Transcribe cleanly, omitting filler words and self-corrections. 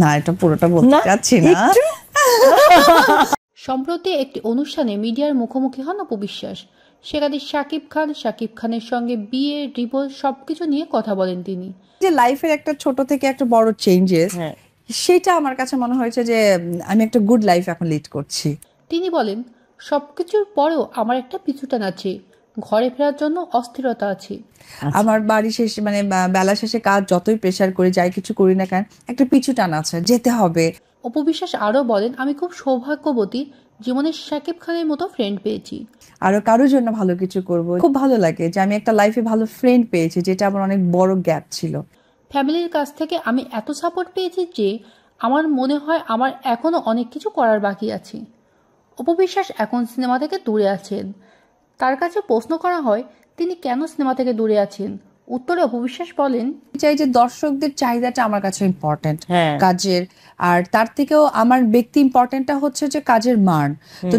না, এটা পুরোটা বলতে চাচ্ছি না। সম্প্রতি একটি অনুষ্ঠানে মিডিয়ার মুখোমুখি হন অপু বিশ্বাস। সেখানে শাকিব খানের সঙ্গে বিয়ে, ডিভোর্স সবকিছু নিয়ে কথা বলেন তিনি। যে লাইফের একটা ছোট থেকে একটা বড় চেঞ্জেস, সেটা আমার কাছে মনে হয়েছে যে আমি একটা গুড লাইফ এখন লিড করছি। তিনি বলেন, সবকিছুর পরেও আমার একটা পিছুটান আছে, ঘরে ফেরার জন্য অস্থিরতা আছে। আমার বাড়ি শেষে মানে বেলা শেষে কাজ যতই প্রেসার করি, যাই কিছু করি না কেন, একটা পিছুটান আছে, যেতে হবে। অপু বিশ্বাস আরও বলেন, আমি খুব সৌভাগ্যবতী, জীবনে শাকিব খানের মতো ফ্রেন্ড পেয়েছি। আরো কারোর জন্য ভালো কিছু করব। খুব ভালো লাগে যে আমি একটা লাইফে ভালো ফ্রেন্ড পেয়েছি, যেটা আমার অনেক বড় গ্যাপ ছিল। ফ্যামিলির কাছ থেকে আমি এত সাপোর্ট পেয়েছি যে আমার মনে হয় আমার এখনও অনেক কিছু করার বাকি আছে। অপু বিশ্বাস এখন সিনেমা থেকে দূরে আছেন। তার কাছে প্রশ্ন করা হয় তিনি কেন সিনেমা থেকে দূরে আছেন। উত্তরে অপু বিশ্বাস বলেন, চাই যে দর্শকদের চাহিদাটা আমার কাছে ইম্পর্টেন্ট কাজের, আর তার থেকেও আমার ব্যক্তি ইম্পর্টেন্টটা হচ্ছে যে কাজের মান। তো